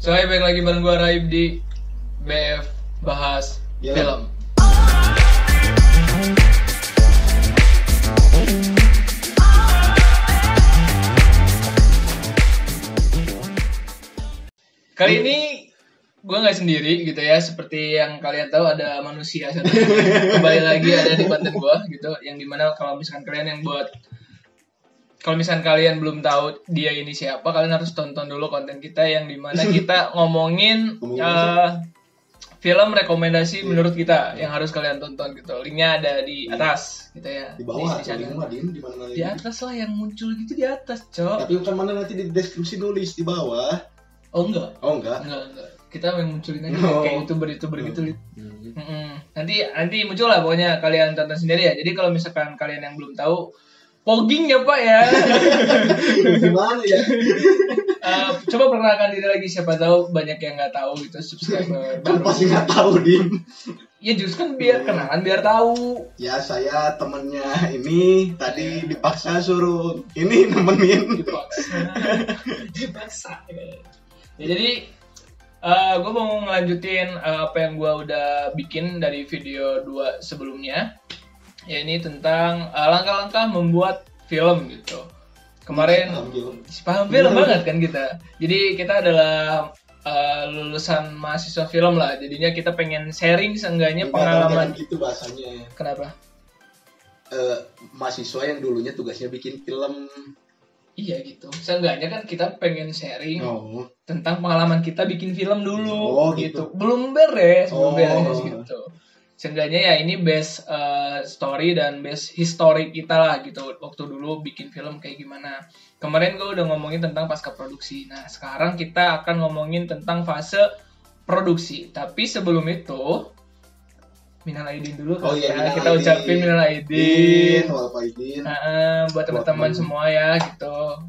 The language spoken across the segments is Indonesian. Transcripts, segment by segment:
Soalnya balik lagi bareng gue Raib di BF Bahas Film. Kali ini gue nggak sendiri gitu ya, seperti yang kalian tahu ada manusia satu kembali lagi ada di konten gue gitu, yang dimana kalau misalkan kalian belum tahu dia ini siapa, kalian harus tonton dulu konten kita yang dimana kita ngomongin film rekomendasi menurut kita yang harus kalian tonton gitu. Linknya ada di atas gitu ya. Di bawah di mana di atas lah, yang muncul gitu di atas, Cok. Tapi bukan mana nanti di deskripsi nulis di bawah. Oh enggak. Enggak. Kita yang munculin aja kayak YouTuber gitu. Nanti muncul lah, pokoknya kalian tonton sendiri ya. Jadi kalau misalkan kalian yang belum tahu, pogging ya Pak ya. Gimana ya? Coba perkenalkan diri lagi, siapa tahu banyak yang nggak tahu gitu subscriber. Kan pasti nggak tahu, Dim. Ya justru kan biar kenalan, biar tahu. Ya saya temennya ini tadi dipaksa suruh ini nemenin. Dipaksa. Ya, jadi gue mau ngelanjutin apa yang gue udah bikin dari video 2 sebelumnya, ya ini tentang langkah-langkah membuat film gitu. Kemarin paham film banget kan kita. Jadi kita adalah lulusan mahasiswa film lah, jadinya kita pengen sharing seenggaknya pengalaman. Gitu bahasanya. Kenapa? Mahasiswa yang dulunya tugasnya bikin film. Iya gitu. Seenggaknya kan kita pengen sharing tentang pengalaman kita bikin film dulu gitu. Belum beres gitu. Seenggaknya ya ini best story dan best history kita lah gitu. Waktu dulu bikin film kayak gimana. Kemarin gue udah ngomongin tentang pasca produksi. Nah, sekarang kita akan ngomongin tentang fase produksi. Tapi sebelum itu minal aidin dulu kan. Kita ucapin minal aidin. Buat teman-teman semua ya gitu.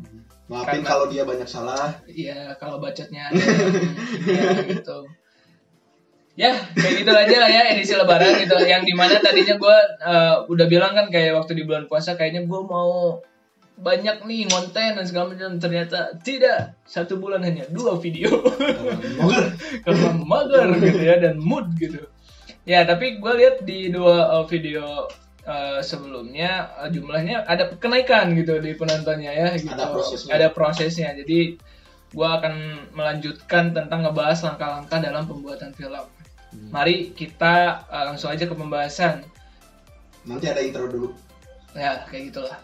Maafin kalau dia banyak salah. Iya, kalau bacotnya ada gitu. Ya, kayak gitu aja lah ya edisi lebaran gitu. Yang dimana tadinya gue udah bilang kan kayak waktu di bulan puasa kayaknya gue mau banyak nih konten dan segala macam, ternyata tidak. 1 bulan hanya 2 video. Karena mager gitu ya, dan mood gitu. Ya, tapi gue lihat di 2 video sebelumnya jumlahnya ada kenaikan gitu di penontonnya ya gitu. Ada prosesnya. Jadi gue akan melanjutkan tentang ngebahas langkah-langkah dalam pembuatan film. Mari kita langsung aja ke pembahasan. Nanti ada intro dulu. Ya, kayak gitulah.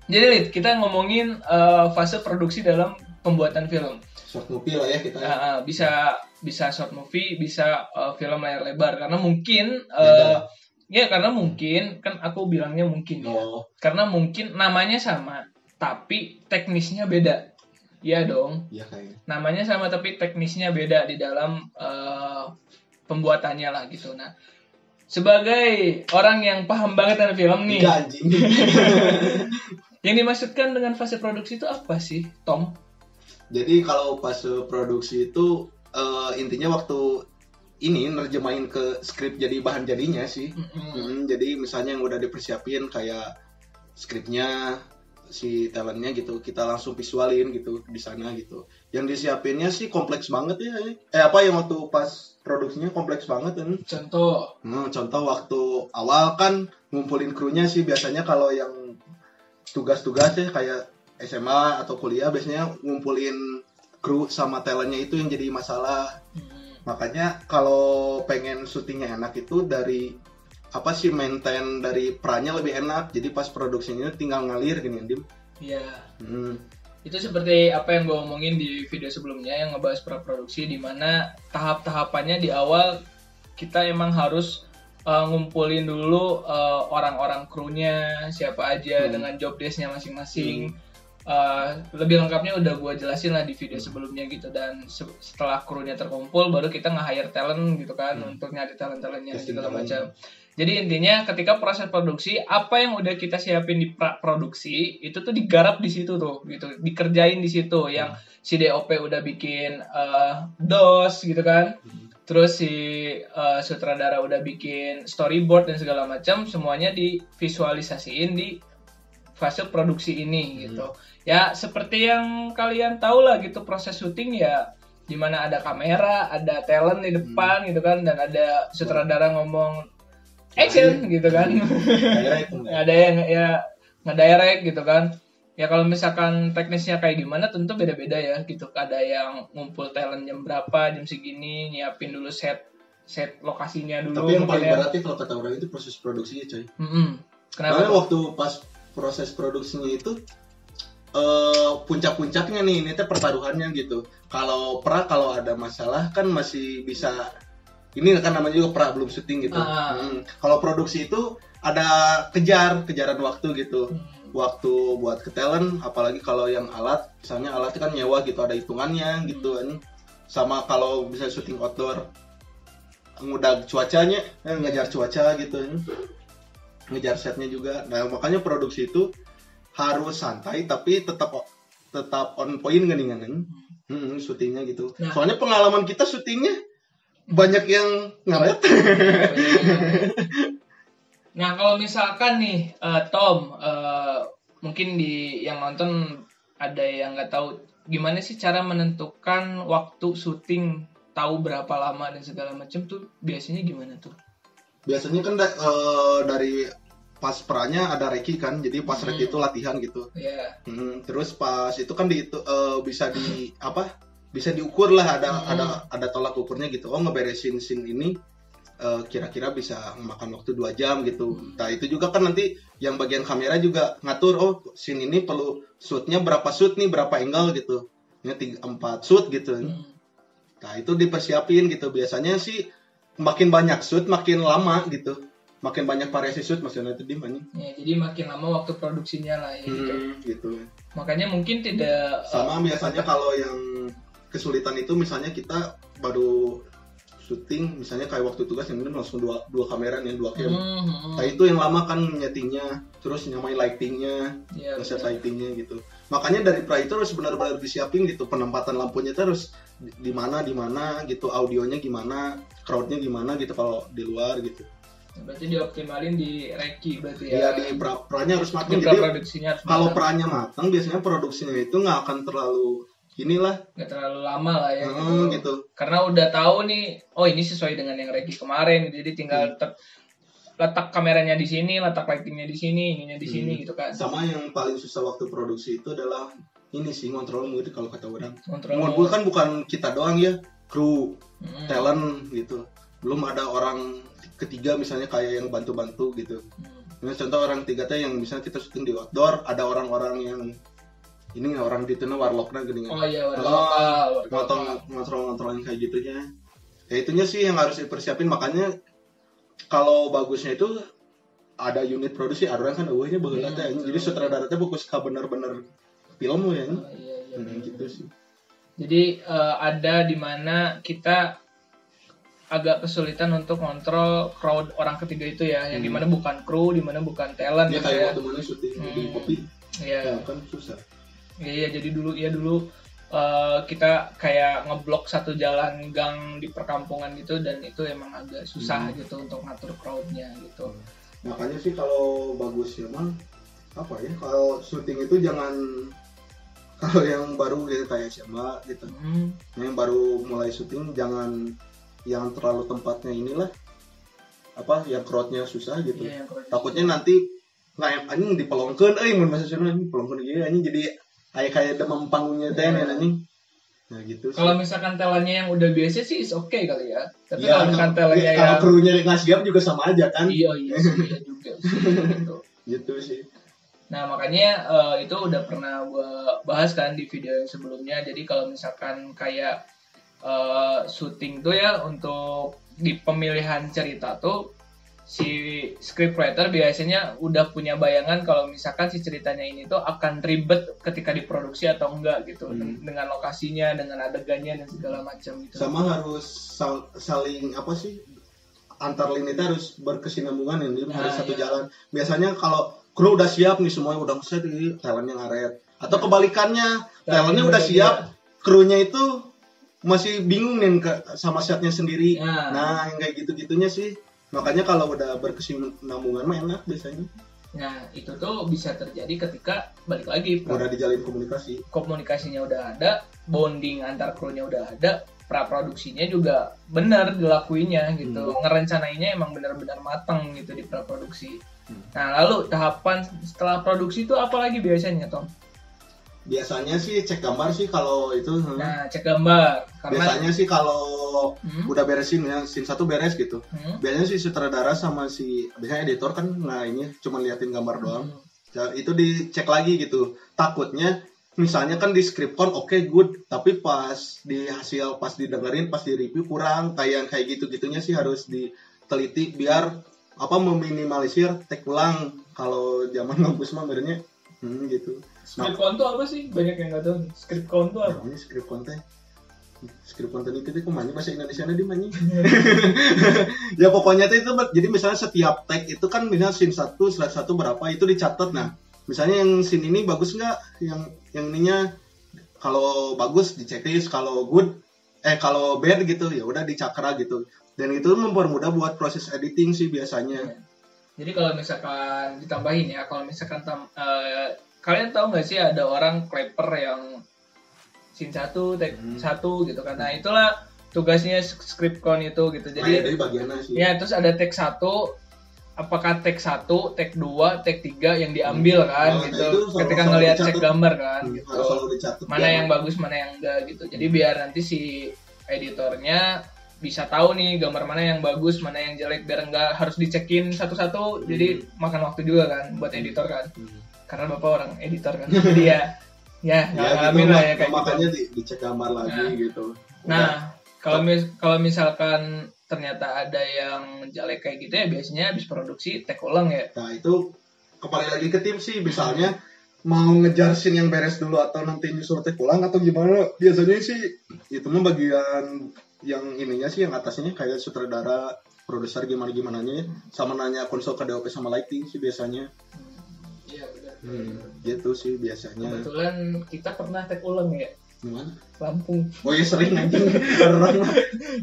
Jadi Lid, kita ngomongin fase produksi dalam pembuatan film. Short movie lah ya kita. Bisa short movie, bisa film layar lebar. Karena mungkin karena mungkin kan aku bilangnya mungkin ya. Karena mungkin namanya sama, tapi teknisnya beda. Iya dong. Iya kayaknya. Namanya sama tapi teknisnya beda di dalam pembuatannya lah gitu. Nah, sebagai orang yang paham banget dengan film nih. Anjing. Yang dimaksudkan dengan fase produksi itu apa sih, Tom? Jadi kalau fase produksi itu intinya waktu ini nerjemahin ke skrip jadi bahan jadinya sih. Jadi misalnya yang udah dipersiapin kayak skripnya, si talentnya gitu, kita langsung visualin gitu di sana gitu. Yang disiapinnya sih kompleks banget ya. Yang waktu pas produksinya kompleks banget kan. Contoh waktu awal kan ngumpulin krunya sih, biasanya kalau yang tugas-tugasnya kayak SMA atau kuliah biasanya ngumpulin kru sama talentnya itu yang jadi masalah. Makanya kalau pengen syutingnya enak itu dari maintain dari perannya lebih enak. Jadi pas produksinya tinggal ngalir gini, Dim. Iya. Itu seperti apa yang gue omongin di video sebelumnya yang ngebahas praproduksi, di mana tahap-tahapannya di awal kita emang harus ngumpulin dulu orang-orang krunya siapa aja dengan job desk-nya masing-masing. Lebih lengkapnya udah gue jelasin lah di video sebelumnya gitu. Dan setelah krunya terkumpul baru kita nge-hire talent gitu kan, untuk nyari talent-talentnya segala macam. Jadi intinya ketika proses produksi, apa yang udah kita siapin di produksi itu tuh digarap di situ tuh gitu, dikerjain di situ. Yang si DOP udah bikin DOS gitu kan, terus si sutradara udah bikin storyboard dan segala macam, semuanya divisualisasiin di fase produksi ini gitu. Ya seperti yang kalian tahu lah gitu, proses syuting ya dimana ada kamera, ada talent di depan gitu kan, dan ada sutradara ngomong action gitu kan. Ada yang ya ngedirect gitu kan. Ya kalau misalkan teknisnya kayak gimana tentu beda-beda ya gitu. Ada yang ngumpul talent jam berapa, jam segini, nyiapin dulu set lokasinya dulu. Tapi yang paling berat kalau kata orang itu proses produksinya, coy. Kenapa? Karena waktu pas proses produksinya itu puncak-puncaknya nih, ini teh pertaruhannya gitu. Kalau ada masalah kan masih bisa, ini kan namanya juga belum syuting gitu. Kalau produksi itu ada kejaran waktu gitu. Waktu buat ke talent, apalagi kalau yang alat, misalnya alat kan nyewa gitu, ada hitungannya gitu kan. Sama kalau bisa syuting outdoor, ngudag cuacanya, ngejar cuaca gitu, ngejar setnya juga. Nah makanya produksi itu harus santai tapi tetap on point geningan, syutingnya gitu. Nah, soalnya pengalaman kita syutingnya banyak yang ngaret. Nah kalau misalkan nih Tom, mungkin di yang nonton ada yang nggak tahu gimana sih cara menentukan waktu syuting, tahu berapa lama dan segala macam tuh biasanya gimana tuh? Biasanya kan dari pas peranya ada reki kan, jadi pas reki itu latihan gitu. Terus pas itu kan bisa diukur lah, ada tolak ukurnya gitu. Oh ngeberesin scene ini kira-kira bisa makan waktu 2 jam gitu. Nah itu juga kan nanti yang bagian kamera juga ngatur, oh scene ini perlu shootnya berapa shoot nih, berapa angle gitu. Ini 4 shoot gitu. Nah itu dipersiapin gitu. Biasanya sih makin banyak shoot makin lama gitu. Makin banyak variasi shoot maksudnya itu dimana? Ya, jadi makin lama waktu produksinya lah ya gitu. Makanya mungkin tidak sama biasanya kalau yang kesulitan itu misalnya kita baru syuting, misalnya kayak waktu tugas yang ini langsung dua kamera nih, 2 cam. Nah itu yang lama kan nyetingnya, terus nyamain lightingnya, ngeset lightingnya gitu. Makanya dari pra itu harus benar-benar disiapin gitu, penempatan lampunya terus di mana gitu, audionya gimana, crowdnya gimana gitu kalau di luar gitu. Berarti dioptimalin di reki berarti ya? Iya, di pranya harus matang. Jadi kalau pranya matang biasanya produksinya itu nggak akan terlalu nggak terlalu lama lah ya gitu. Karena udah tahu nih, oh ini sesuai dengan yang reki kemarin gitu. Jadi tinggal letak kameranya di sini, letak lightingnya di sini, ininya di sini gitu kan. Sama yang paling susah waktu produksi itu adalah ini sih, ngontrol mood kalau kata orang. Mood kan bukan kita doang ya, kru, talent gitu. Belum ada orang ketiga misalnya kayak yang bantu-bantu gitu. Nah, contoh orang tiga teh yang misalnya kita syuting di outdoor, ada orang-orang yang ini orang di tengah warlocknya gini. Oh iya, warlock. Ngontrol kayak gitunya. Ya itunya sih yang harus dipersiapin, makanya kalau bagusnya itu ada unit produksi, ada orang kan eueuhnya baheula teh. Jadi sutradara teh fokus ka bener-bener film ya. Gitu sih. Jadi ada di mana kita agak kesulitan untuk kontrol crowd orang ketiga itu ya, yang dimana bukan kru, dimana bukan talent. Ya kayak waktu mana syuting di kopi, ya kan susah. Iya, jadi dulu kita kayak ngeblok satu jalan gang di perkampungan gitu, dan itu emang agak susah gitu untuk ngatur crowdnya gitu. Makanya sih kalau bagus ya mah apa ya, kalau syuting itu jangan, kalau yang baru gitu kayak siapa gitu, yang baru mulai syuting jangan yang terlalu tempatnya inilah apa yang crowdnya susah gitu. Takutnya nanti nggak anjing dipelongkeun mun bahasa Sunda pelongkeun ieu anjing jadi kayak demam panggungnya teh anjing. Nah gitu. Kalau misalkan talentnya yang udah biasa sih is okay kali ya. Tapi kalau misalkan talentnya kalau krunya nggak siap juga sama aja kan. Iya juga sih. Gitu sih. Nah makanya itu udah pernah gua bahas kan di video yang sebelumnya. Jadi kalau misalkan kayak syuting tuh ya, untuk di pemilihan cerita tuh si scriptwriter biasanya udah punya bayangan kalau misalkan si ceritanya ini tuh akan ribet ketika diproduksi atau enggak gitu, dengan lokasinya, dengan adegannya dan segala macam gitu. Sama harus saling apa sih, antar lini itu harus berkesinambungan ya, harus satu jalan. Biasanya kalau kru udah siap nih semuanya udah set, talentnya ngaret, atau kebalikannya talentnya udah siap, krunya itu masih bingung nih sama setnya sendiri. Nah yang kayak gitu-gitunya sih, makanya kalau udah berkesinambungan mah enak biasanya. Nah, itu tuh bisa terjadi ketika balik lagi udah dijalin komunikasi. Komunikasinya udah ada, bonding antar krunya udah ada, praproduksinya juga benar dilakuinya gitu. Ngerencanainnya emang benar-benar matang gitu di praproduksi. Nah, lalu tahapan setelah produksi itu apa lagi biasanya, Tom? Biasanya sih cek gambar sih kalau itu. Nah, cek gambar. Karena biasanya sih kalau udah beresin ya, scene 1 beres gitu. Biasanya si sutradara sama si biasanya editor kan nah ini cuma liatin gambar doang. Ya, itu dicek lagi gitu. Takutnya misalnya kan di scriptcon oke good, tapi pas di hasil pas didengerin pas di review kurang kayak gitu-gitunya sih harus diteliti biar apa meminimalisir take ulang. Kalau zaman ngampus mah sebenarnya gitu. Scriptcon tuh apa sih? Banyak yang nggak tahu. Scriptcon tuh apa? Namanya scriptcon teh. Scriptcon itu tuh kemana bahasa Indonesia nya di mana? Ya pokoknya itu jadi misalnya setiap tag itu kan misalnya scene 1 slide 1 berapa itu dicatat. Nah, misalnya yang scene ini bagus nggak? Yang ininya kalau bagus diceklis, kalau good kalau bad gitu ya udah dicakra gitu. Dan itu mempermudah buat proses editing sih biasanya. Jadi kalau misalkan ditambahin ya, kalau misalkan kalian tahu nggak sih ada orang clapper yang scene 1, take 1 gitu kan. Nah, itulah tugasnya scriptcon itu gitu. Jadi dari bagiannya sih. Ya, terus ada take 1, apakah take 1, take 2, take 3 yang diambil kan gitu. Ketika ngelihat cek gambar kan gitu. Mana yang bagus, mana yang enggak gitu. Jadi biar nanti si editornya bisa tahu nih gambar mana yang bagus, mana yang jelek biar enggak harus dicekin satu-satu. Jadi makan waktu juga kan buat editor kan. Karena Bapak orang editor kan. Jadi ya ngalamin gitu, lah ya kayak makanya gitu. dicek gambar lagi gitu. Nah, kalau misalkan ternyata ada yang jelek kayak gitu ya biasanya habis produksi take ulang ya. Nah, itu kembali lagi ke tim sih, misalnya mau ngejar scene yang beres dulu atau nanti nyusul take ulang atau gimana. Biasanya sih itu mah bagian yang ininya sih yang atasnya kayak sutradara, produser gimana-gimananya sama nanya konsul ke DOP sama lighting sih biasanya. Iya benar. Gitu sih biasanya. Kebetulan kita pernah take ulang ya. Gimana? Lampung. Oh iya sering anjing.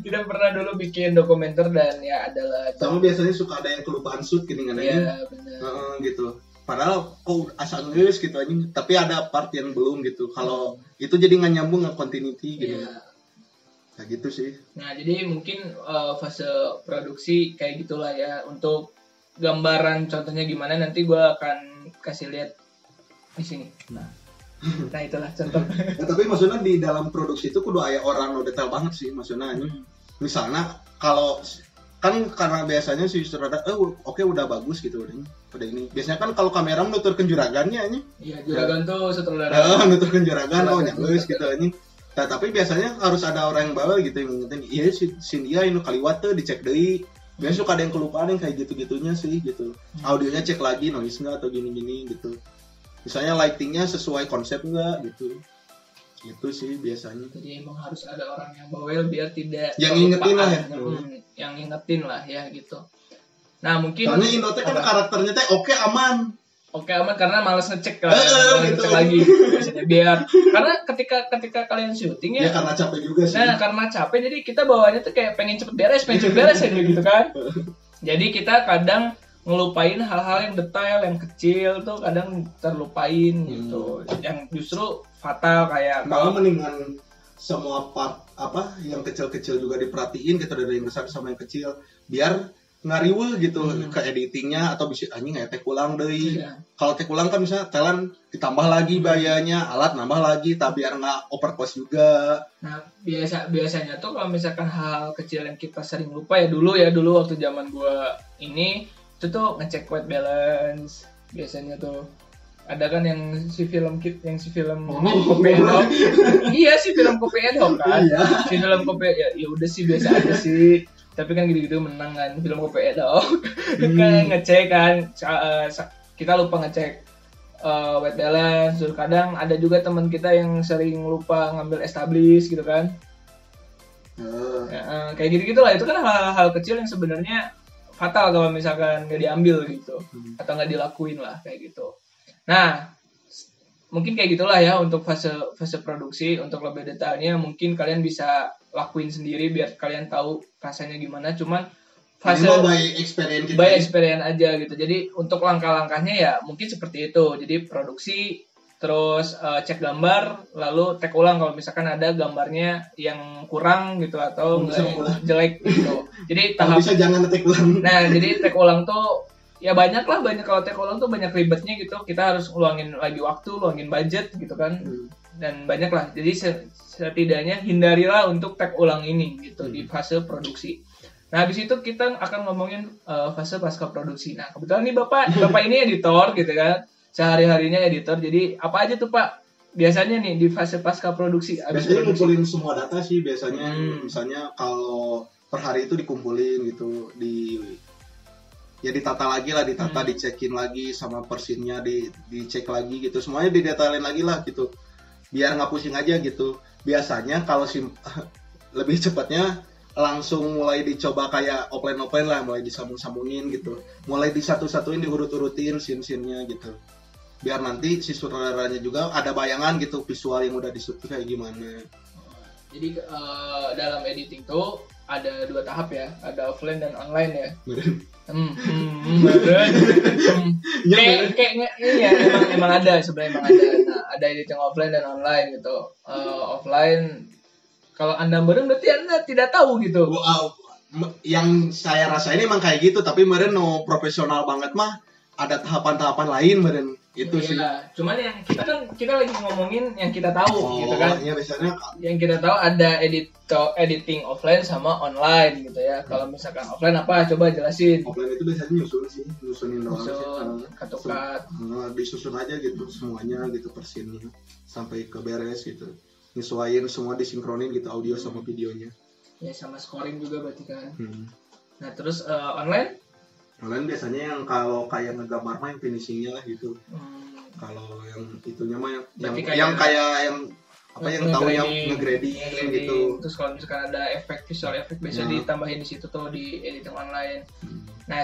Kita pernah dulu bikin dokumenter dan ya adalah. Sama biasanya suka ada yang kelupaan shoot gini kan ya. Iya benar. Gitu. Padahal asal ngeus gitu anjing, tapi ada part yang belum gitu. Kalau itu jadi nggak nyambung nggak continuity gitu. Iya. Nah gitu sih. Nah jadi mungkin fase produksi kayak gitulah ya. Untuk gambaran contohnya gimana nanti gue akan kasih lihat di sini. Nah itulah contoh. Nah, tapi maksudnya di dalam produksi itu kudu aya orang no detail banget sih maksudnya. Misalnya kalau kan karena biasanya si sutradara oke udah bagus gitu udah ini. Biasanya kan kalau kamera nuturkeun juragannya anjing. Iya, juragan tuh sutradara. Nuturkeun juragan nyageus gitu anjing. Nah, tapi biasanya harus ada orang yang bawa gitu yang ngingetin, iya si dia ini kaliwat tuh dicek deui. Biasanya suka ada yang kelupaan yang kayak gitu-gitunya sih gitu. Audionya cek lagi noise enggak atau gini-gini gitu. Misalnya lightingnya sesuai konsep enggak gitu. Itu sih biasanya. Jadi emang harus ada orang yang bawel biar tidak yang ngingetin lah ya. Yang ngingetin lah ya gitu. Nah mungkin karena Indo kan karakternya teh oke aman karena malas ngecek kan, malas gitu. ngecek lagi biasanya biar karena ketika kalian syuting ya karena capek juga sih. Nah karena capek jadi kita bawaannya tuh kayak pengen cepet beres aja gitu kan. Jadi kita kadang ngelupain hal-hal yang detail yang kecil tuh kadang terlupain gitu. Yang justru fatal kayak kalau mendingan semua part apa yang kecil-kecil juga diperhatiin gitu dari yang besar sama yang kecil biar ngariweuh gitu ke editingnya atau bisa anjing kayak take ulang deui. Kalau take ulang kan misalnya talent ditambah lagi biayanya, alat nambah lagi tapi biar nggak overcost juga. Nah, biasanya tuh kalau misalkan hal kecil yang kita sering lupa ya dulu waktu zaman gua ini itu tuh ngecek white balance biasanya tuh. Ada kan yang si film Kopi Edhok. Iya si film Kopi Edhok kan. Si film Kopi ya udah sih biasa aja sih. Tapi kan gitu-gitu menang kan film Kopi Edhok. Kan ngecek kan kita lupa ngecek white balance. Kadang ada juga teman kita yang sering lupa ngambil establish gitu kan. Kayak gitu-gitu lah. Itu kan hal-hal kecil yang sebenarnya fatal kalau misalkan nggak diambil gitu atau nggak dilakuin lah kayak gitu. Nah, mungkin kayak gitulah ya untuk fase produksi. Untuk lebih detailnya mungkin kalian bisa lakuin sendiri biar kalian tahu rasanya gimana. Cuman fase by experience kita. By experience aja gitu. Jadi untuk langkah-langkahnya ya mungkin seperti itu. Jadi produksi, terus cek gambar, lalu take ulang kalau misalkan ada gambarnya yang kurang gitu atau jelek gitu. Jadi tahap bisa jangan take ulang. Nah, jadi take ulang tuh ya banyak kalau take ulang tuh banyak ribetnya gitu. Kita harus luangin lagi waktu, luangin budget gitu kan. Dan banyak lah. Jadi setidaknya hindarilah untuk take ulang ini gitu di fase produksi. Nah, habis itu kita akan ngomongin fase pasca produksi. Nah, kebetulan nih Bapak ini editor gitu kan. Sehari-harinya editor. Jadi apa aja tuh Pak biasanya nih di fase pasca produksi? Biasanya ngumpulin semua data sih biasanya. Misalnya kalau per hari itu dikumpulin gitu, ditata lagi lah, dicekin lagi sama persinnya, dicek lagi gitu, semuanya didetailin lagi lah gitu, biar nggak pusing aja gitu. Biasanya kalau lebih cepatnya langsung mulai dicoba kayak offline lah, mulai disambung-sambungin gitu, mulai disatu-satuin, diurut-urutin scene-scene-nya gitu, biar nanti si sutradaranya juga ada bayangan gitu visual yang udah disusun kayak gimana. Jadi dalam editing tuh ada 2 tahap ya, ada offline dan online ya. Emang ada sebenarnya ada. Nah, ada editing offline dan online gitu. Offline kalau Anda meren berarti Anda tidak tahu gitu. Yang saya rasain emang kayak gitu, tapi meren profesional banget mah ada tahapan-tahapan lain meren. Itu sih. Cuman yang kita lagi ngomongin yang kita tahu gitu kan. Iya, biasanya yang kita tahu ada editing offline sama online gitu ya. Kalau misalkan offline apa? Coba jelasin. Offline itu biasanya nyusunin doang sih. Cut. Disusun aja gitu semuanya gitu persinnya sampai ke beres gitu. Nyesuaiin semua, disinkronin gitu audio sama videonya. Ya sama scoring juga berarti kan. Nah, terus online? Online biasanya yang kalau kayak ngegambar mah yang finishingnya lah gitu. Kalau yang itunya mah yang tahu yang ngegrading gitu. Terus kalau misalkan ada visual effect biasa ditambahin di situ tuh di editing online. Nah,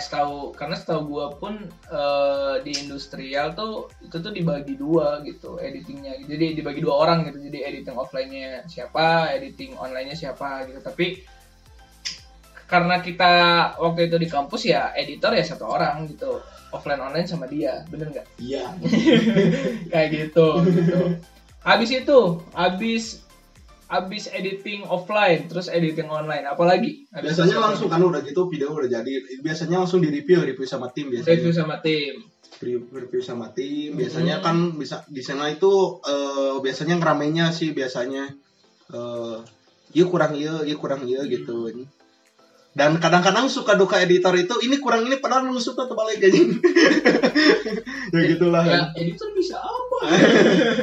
karena setahu gua pun di industrial tuh itu tuh dibagi 2 gitu editingnya. Jadi dibagi 2 orang gitu. Jadi editing offline-nya siapa, editing online-nya siapa gitu. Tapi karena kita waktu itu di kampus ya editor ya 1 orang gitu, offline online sama dia, bener nggak? Iya. Kayak gitu. Habis editing offline, terus editing online, apalagi? Biasanya langsung kan udah gitu video udah jadi, biasanya langsung review sama tim biasanya. Review sama tim, biasanya kan bisa di sana itu biasanya ngeramenya sih biasanya. Iya kurang gitu. Dan kadang-kadang suka duka editor itu ini kurang ini padahal nusuk atau balik aja. Ya gitulah. Ya, editor bisa apa?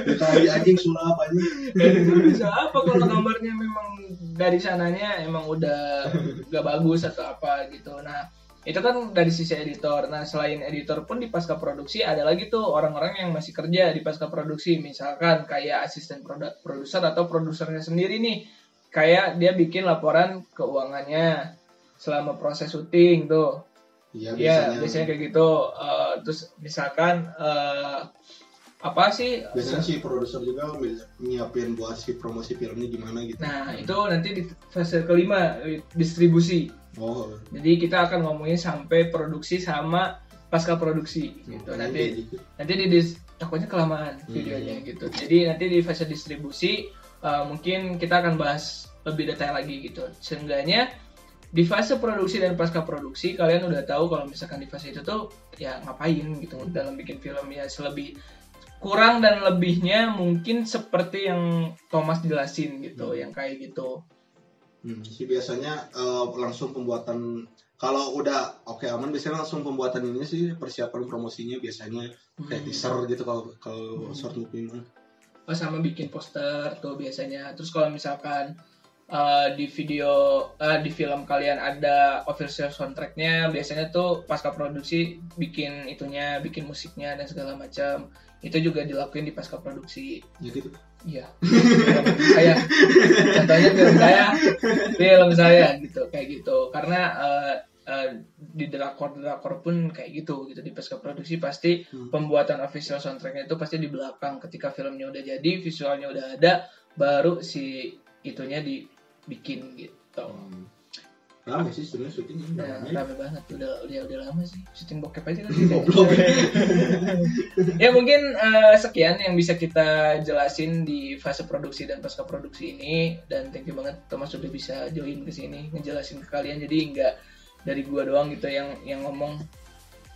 Dikali anjing sulap aja. Editor bisa apa kalau gambarnya memang dari sananya emang udah gak bagus atau apa gitu. Nah, itu kan dari sisi editor. Nah, selain editor pun di pasca produksi ada lagi tuh orang-orang yang masih kerja di pasca produksi, misalkan kayak asisten produser atau produsernya sendiri nih. Kayak dia bikin laporan keuangannya selama proses syuting tuh. Iya, biasanya kayak gitu. Terus misalkan biasanya si produser juga nyiapin buat si promosi filmnya gimana gitu. Nah, itu nanti di fase kelima, distribusi. Jadi kita akan ngomongin sampai produksi sama pasca produksi gitu. Nanti takutnya kelamaan videonya gitu. Jadi nanti di fase distribusi mungkin kita akan bahas lebih detail lagi gitu. Seenggaknya di fase produksi dan pasca produksi kalian udah tahu kalau misalkan di fase itu tuh ya ngapain gitu dalam bikin film ya. Kurang dan lebihnya mungkin seperti yang Thomas jelasin gitu, yang kayak gitu. Biasanya langsung pembuatan, kalau udah aman biasanya langsung pembuatan ini sih, persiapan promosinya biasanya kayak teaser gitu kalau short movie mah. Sama bikin poster tuh biasanya. Terus kalau misalkan di film kalian ada official soundtracknya, biasanya tuh pasca produksi bikin musiknya dan segala macam. Itu juga dilakuin di pasca produksi. Ya gitu. Iya. Contohnya film saya gitu, kayak gitu. Karena di drakor pun kayak gitu di pasca produksi pasti pembuatan official soundtracknya itu pasti di belakang. Ketika filmnya udah jadi, visualnya udah ada, baru si itunya dibikin gitu. Rame sih sebenarnya syutingnya. Nah, rame banget, udah lama sih syuting bokep aja kan. Goblok. Ya mungkin sekian yang bisa kita jelasin di fase produksi dan pasca produksi ini, dan thank you banget Thomas sudah bisa join ke sini ngejelasin ke kalian, jadi nggak dari gua doang gitu yang ngomong.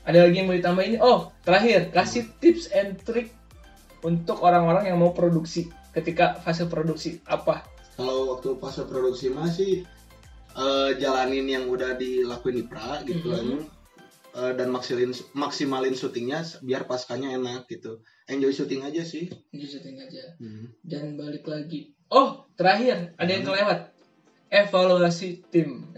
Ada lagi yang mau ditambahin? Oh, terakhir, kasih tips and trick untuk orang-orang yang mau produksi ketika fase produksi apa? Kalau waktu fase produksi masih jalanin yang udah dilakuin di pra gitu dan maksimalin syutingnya biar paskanya enak gitu. Enjoy syuting aja sih. Enjoy syuting aja. Dan balik lagi. Oh, terakhir ada yang kelewat. Evaluasi tim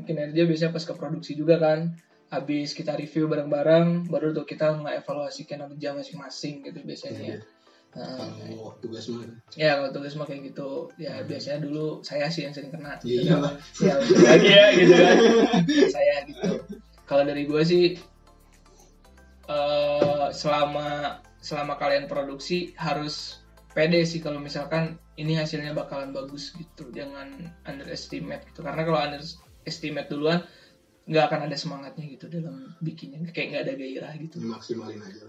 kinerja biasanya pasca produksi juga kan. Habis kita review bareng-bareng, baru tuh kita nge-evaluasi kinerja masing-masing gitu biasanya. Kalau tugas mah ya, kalau tugas mah kayak gitu ya, biasanya dulu saya sih yang sering kena gitu. Iya lah ya, lagi ya gitu kan. Saya gitu. Kalau dari gue sih selama kalian produksi harus pede sih kalau misalkan ini hasilnya bakalan bagus gitu, jangan underestimate gitu, karena kalau underestimate duluan nggak akan ada semangatnya gitu dalam bikinnya, kayak nggak ada gairah gitu.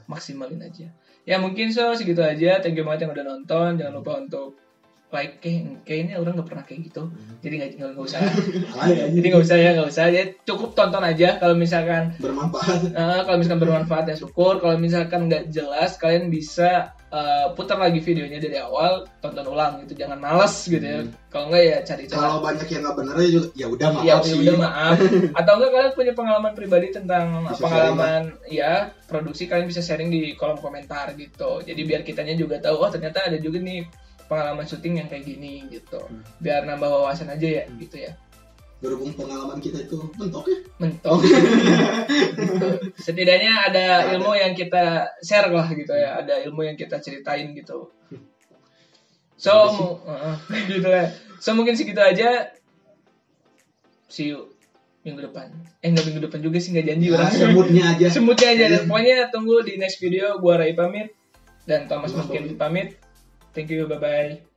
Maksimalin aja ya. Mungkin segitu aja. Thank you banget yang udah nonton. Jangan lupa untuk like. Kayaknya orang nggak pernah kayak gitu, jadi nggak usah. Jadi nggak usah ya, cukup tonton aja. Kalau misalkan bermanfaat ya syukur. Kalau misalkan nggak jelas, kalian bisa putar lagi videonya dari awal, tonton ulang gitu, jangan malas gitu ya. Kalau nggak ya cari cara. Kalau banyak yang nggak bener ya udah maaf sih. Udah maaf. Atau enggak kalian punya pengalaman pribadi tentang pengalaman ya produksi, kalian bisa sharing di kolom komentar gitu. Jadi biar kitanya juga tahu, oh ternyata ada juga nih pengalaman syuting yang kayak gini gitu. Biar nambah wawasan aja ya gitu ya. Berhubung pengalaman kita itu mentok. Setidaknya ada ilmu yang kita share lah gitu ya, ada ilmu yang kita ceritain gitu. Gitu lah. Mungkin segitu aja. See you minggu depan. Enggak minggu depan juga sih, nggak janji orang. Semutnya aja. Dan pokoknya tunggu di next video. Gua Rai pamit dan Thomas mungkin pamit. Thank you, bye bye.